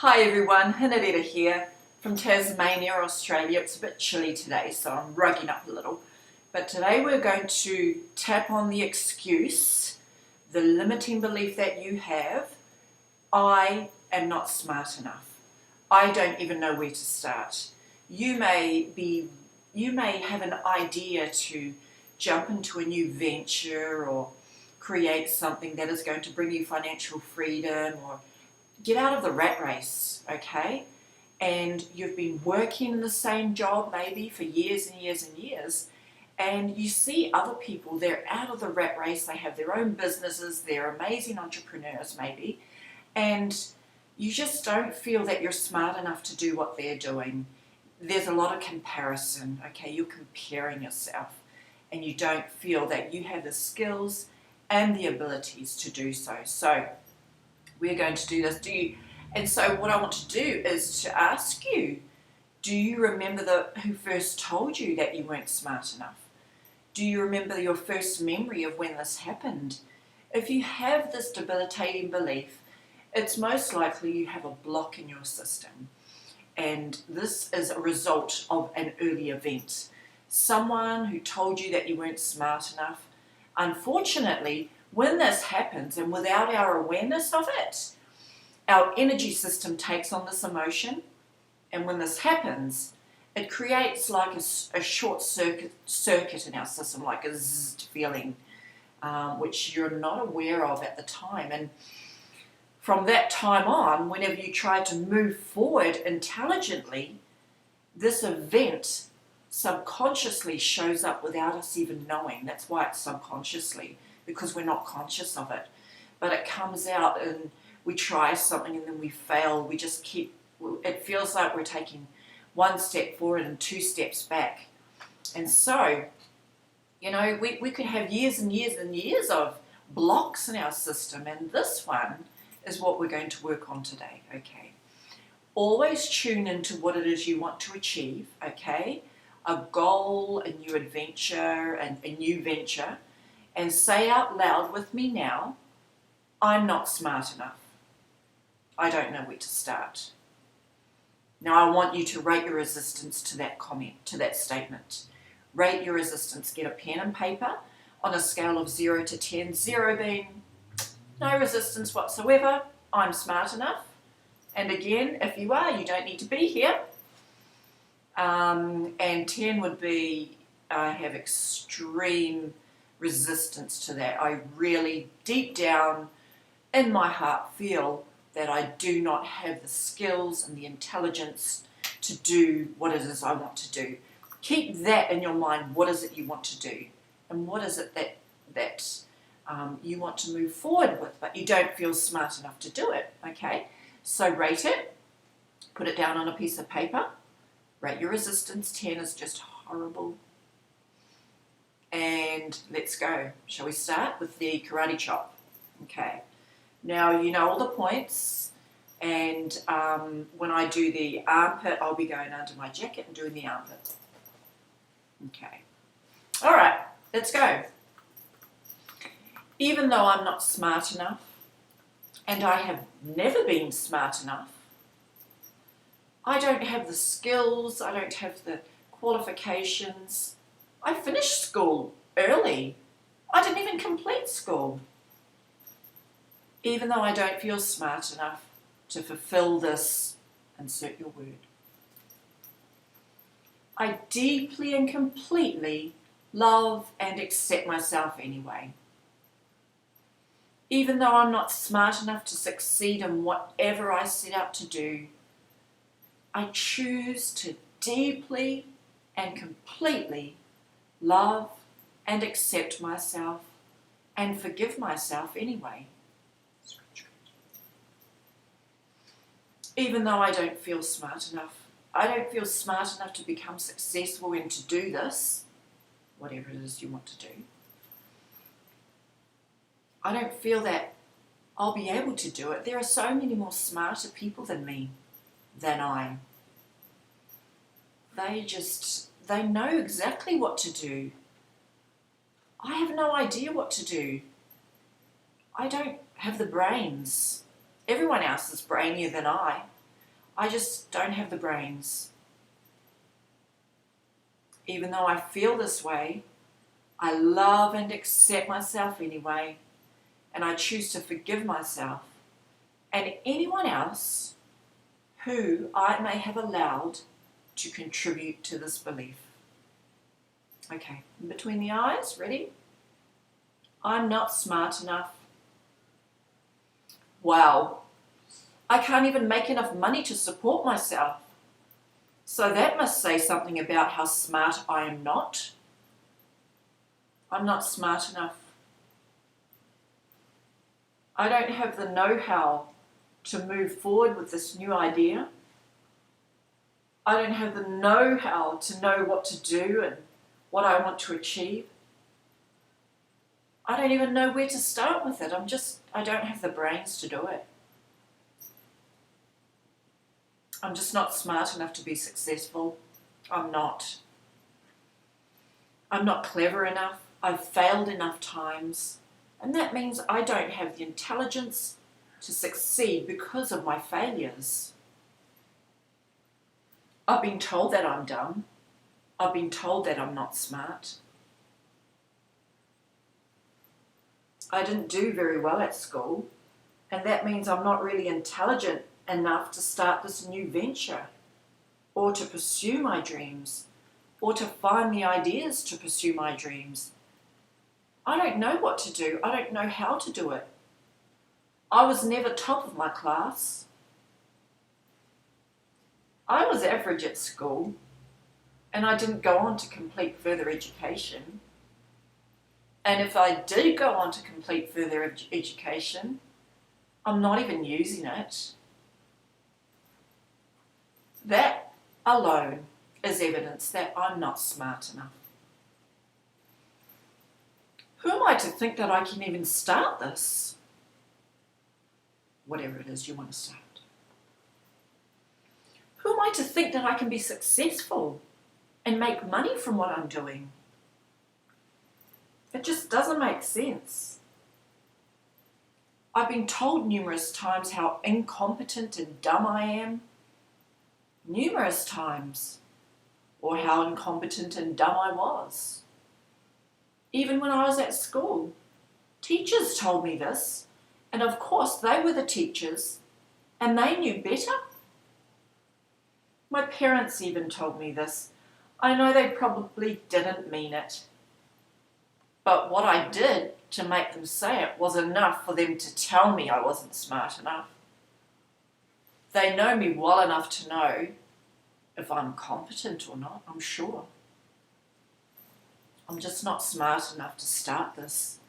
Hi everyone, Hinarera here from Tasmania, Australia. It's a bit chilly today, so I'm rugging up a little. But today we're going to tap on the excuse, the limiting belief that you have, I am not smart enough. I don't even know where to start. You may have an idea to jump into a new venture or create something that is going to bring you financial freedom or get out of the rat race, okay? And you've been working in the same job maybe for years and years and years, and you see other people, they're out of the rat race, they have their own businesses, they're amazing entrepreneurs maybe, and you just don't feel that you're smart enough to do what they're doing. There's a lot of comparison, okay? You're comparing yourself, and you don't feel that you have the skills and the abilities to do so. So we're going to do this. And so what I want to do is to ask you, do you remember who first told you that you weren't smart enough? Do you remember your first memory of when this happened? If you have this debilitating belief, it's most likely you have a block in your system. And this is a result of an early event. Someone who told you that you weren't smart enough. Unfortunately, when this happens and without our awareness of it, our energy system takes on this emotion, and when this happens, it creates like a short circuit in our system, like a zzz feeling, which you're not aware of at the time. And from that time on, whenever you try to move forward intelligently, this event subconsciously shows up without us even knowing. That's why it's subconsciously, because we're not conscious of it. But it comes out and we try something and then we fail. We just it feels like we're taking one step forward and two steps back. And so, we could have years and years and years of blocks in our system, and this one is what we're going to work on today, okay? Always tune into what it is you want to achieve, okay? A goal, a new adventure, and a new venture. And say out loud with me now, I'm not smart enough. I don't know where to start. Now I want you to rate your resistance to that comment, to that statement. Rate your resistance. Get a pen and paper on a scale of 0 to 10. 0 being no resistance whatsoever. I'm smart enough. And again, if you are, you don't need to be here. And 10 would be I have extreme resistance to that. I really, deep down in my heart, feel that I do not have the skills and the intelligence to do what it is I want to do. Keep that in your mind. What is it you want to do? And what is it that you want to move forward with, but you don't feel smart enough to do it, okay? So rate it. Put it down on a piece of paper. Rate your resistance. 10 is just horrible. And let's go. Shall we start with the karate chop? Okay. Now you know all the points, and when I do the armpit, I'll be going under my jacket and doing the armpit. Okay. All right, let's go. Even though I'm not smart enough, and I have never been smart enough, I don't have the skills, I don't have the qualifications. I finished school early. I didn't even complete school. Even though I don't feel smart enough to fulfill this, insert your word. I deeply and completely love and accept myself anyway. Even though I'm not smart enough to succeed in whatever I set out to do, I choose to deeply and completely love and accept myself and forgive myself anyway. Even though I don't feel smart enough, I don't feel smart enough to become successful and to do this, whatever it is you want to do. I don't feel that I'll be able to do it. There are so many more smarter people than I. They know exactly what to do. I have no idea what to do. I don't have the brains. Everyone else is brainier than I. I just don't have the brains. Even though I feel this way, I love and accept myself anyway, and I choose to forgive myself and anyone else who I may have allowed to contribute to this belief. Okay, in between the eyes, ready? I'm not smart enough. Wow, I can't even make enough money to support myself. So that must say something about how smart I am not. I'm not smart enough. I don't have the know-how to move forward with this new idea. I don't have the know-how to know what to do and what I want to achieve. I don't even know where to start with it. I don't have the brains to do it. I'm just not smart enough to be successful. I'm not. I'm not clever enough. I've failed enough times. And that means I don't have the intelligence to succeed because of my failures. I've been told that I'm dumb. I've been told that I'm not smart. I didn't do very well at school, and that means I'm not really intelligent enough to start this new venture, or to pursue my dreams, or to find the ideas to pursue my dreams. I don't know what to do. I don't know how to do it. I was never top of my class. I was average at school, and I didn't go on to complete further education. And if I did go on to complete further education, I'm not even using it. That alone is evidence that I'm not smart enough. Who am I to think that I can even start this? Whatever it is you want to start. Who am I to think that I can be successful and make money from what I'm doing? It just doesn't make sense. I've been told numerous times how incompetent and dumb I am. Numerous times. Or how incompetent and dumb I was. Even when I was at school. Teachers told me this, and of course they were the teachers, and they knew better. My parents even told me this. I know they probably didn't mean it. But what I did to make them say it was enough for them to tell me I wasn't smart enough. They know me well enough to know if I'm competent or not, I'm sure. I'm just not smart enough to start this.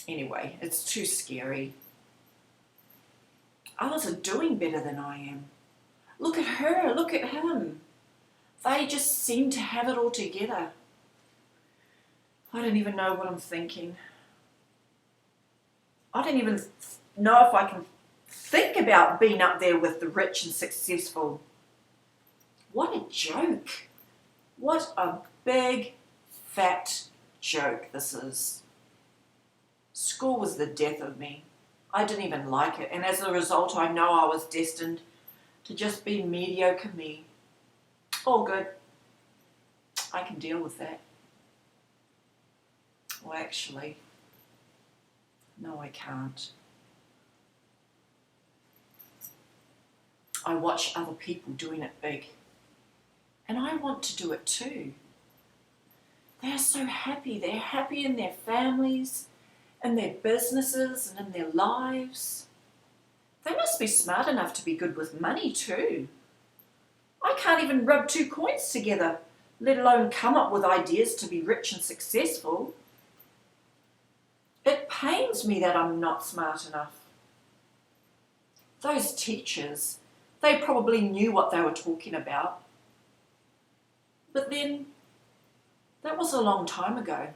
Anyway, it's too scary. Others are doing better than I am. Look at her, look at him. They just seem to have it all together. I don't even know what I'm thinking. I don't even know if I can think about being up there with the rich and successful. What a joke. What a big, fat joke this is. School was the death of me. I didn't even like it, and as a result I know I was destined to just be mediocre me. All good. I can deal with that. Well, actually, no, I can't. I watch other people doing it big, and I want to do it too. They are so happy. They're happy in their families, in their businesses, and in their lives. They must be smart enough to be good with money too. I can't even rub two coins together, let alone come up with ideas to be rich and successful. It pains me that I'm not smart enough. Those teachers, they probably knew what they were talking about. But then, that was a long time ago.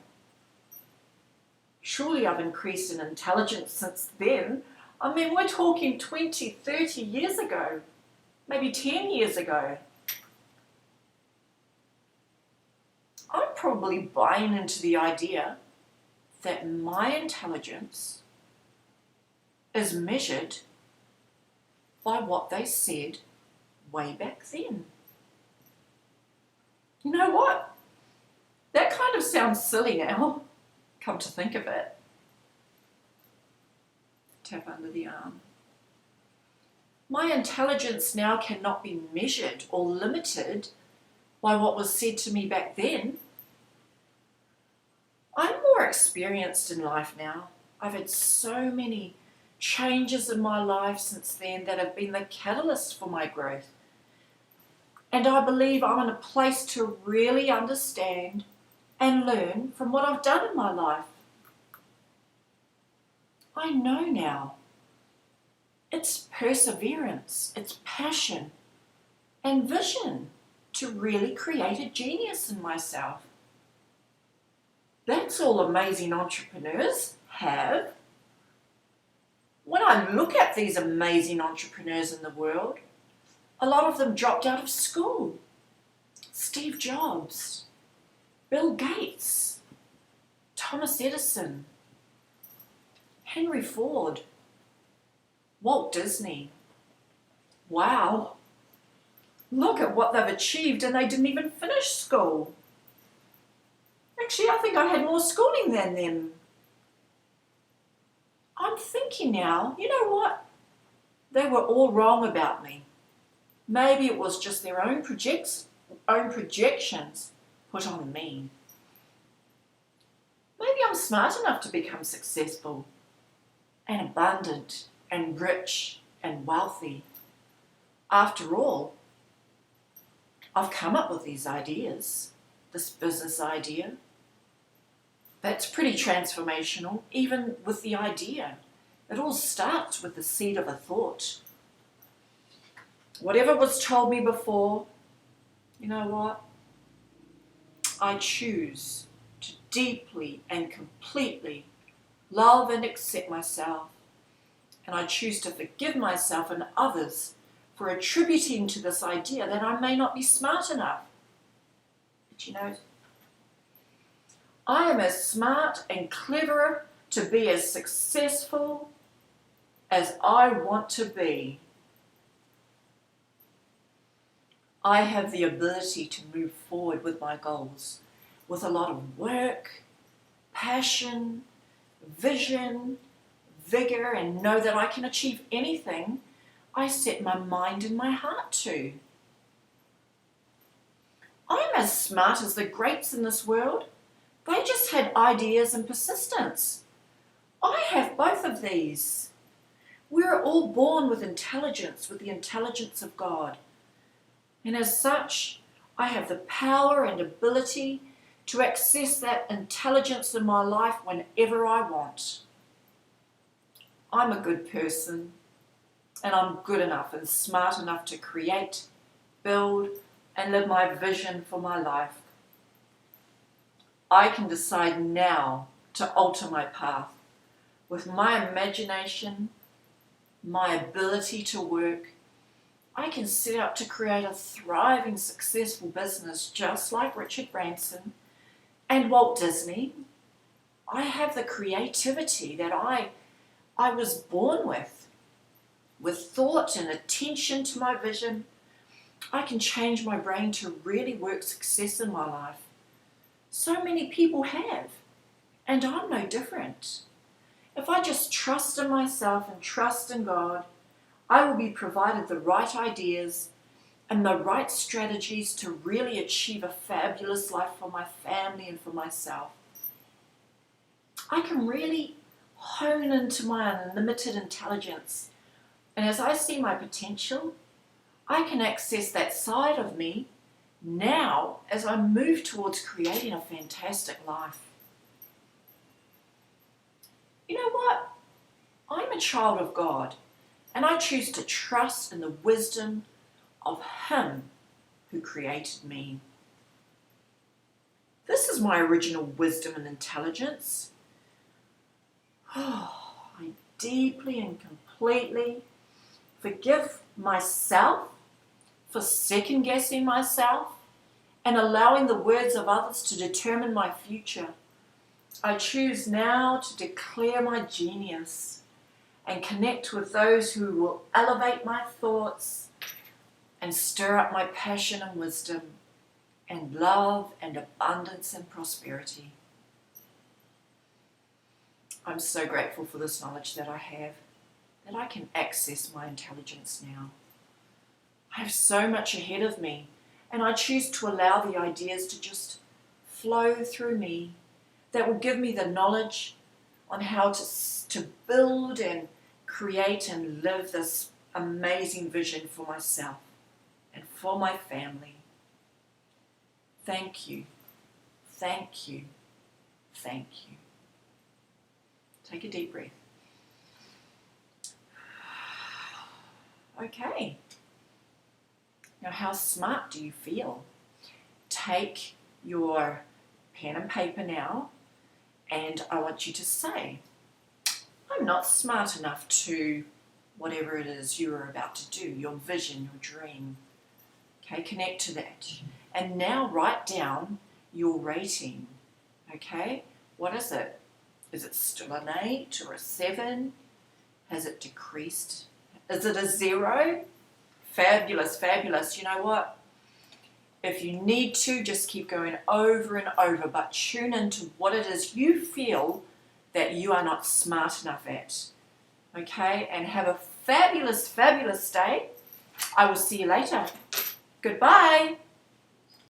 Surely I've increased in intelligence since then. I mean, we're talking 20, 30 years ago, maybe 10 years ago. I'm probably buying into the idea that my intelligence is measured by what they said way back then. You know what? That kind of sounds silly now, come to think of it. Tap under the arm. My intelligence now cannot be measured or limited by what was said to me back then. I'm more experienced in life now. I've had so many changes in my life since then that have been the catalyst for my growth. And I believe I'm in a place to really understand and learn from what I've done in my life. I know now. It's perseverance, it's passion and vision to really create a genius in myself. That's all amazing entrepreneurs have. When I look at these amazing entrepreneurs in the world, a lot of them dropped out of school. Steve Jobs, Bill Gates, Thomas Edison, Henry Ford, Walt Disney. Wow, look at what they've achieved and they didn't even finish school. Actually, I think I had more schooling than them. I'm thinking now, you know what? They were all wrong about me. Maybe it was just their own projections put on me. Maybe I'm smart enough to become successful and abundant and rich and wealthy. After all, I've come up with these ideas, this business idea. That's pretty transformational, even with the idea. It all starts with the seed of a thought. Whatever was told me before, you know what? I choose to deeply and completely love and accept myself. And I choose to forgive myself and others for attributing to this idea that I may not be smart enough. But you know, I am as smart and clever to be as successful as I want to be. I have the ability to move forward with my goals with a lot of work, passion, vision, vigor, and know that I can achieve anything I set my mind and my heart to. I'm as smart as the greats in this world. They just had ideas and persistence. I have both of these. We're all born with intelligence, with the intelligence of God. And as such, I have the power and ability to access that intelligence in my life whenever I want. I'm a good person, and I'm good enough and smart enough to create, build, and live my vision for my life. I can decide now to alter my path with my imagination, my ability to work. I can set out to create a thriving, successful business just like Richard Branson and Walt Disney. I have the creativity that I was born with thought and attention to my vision. I can change my brain to really work success in my life. So many people have, and I'm no different. If I just trust in myself and trust in God, I will be provided the right ideas and the right strategies to really achieve a fabulous life for my family and for myself. I can really hone into my unlimited intelligence, and as I see my potential, I can access that side of me now as I move towards creating a fantastic life. You know what? I'm a child of God, and I choose to trust in the wisdom of Him who created me. This is my original wisdom and intelligence. I deeply and completely forgive myself for second-guessing myself and allowing the words of others to determine my future. I choose now to declare my genius and connect with those who will elevate my thoughts and stir up my passion and wisdom and love and abundance and prosperity. I'm so grateful for this knowledge that I have, that I can access my intelligence now. I have so much ahead of me, and I choose to allow the ideas to just flow through me that will give me the knowledge on how to build and create and live this amazing vision for myself and for my family. Thank you, thank you, thank you. Take a deep breath. Okay. Now, how smart do you feel? Take your pen and paper now, and I want you to say, I'm not smart enough to whatever it is you are about to do, your vision, your dream. Okay, connect to that. And now write down your rating. Okay, what is it? Is it still an 8 or a 7? Has it decreased? Is it a 0? Fabulous, fabulous. You know what? If you need to, just keep going over and over, but tune into what it is you feel that you are not smart enough at. Okay? And have a fabulous, fabulous day. I will see you later. Goodbye.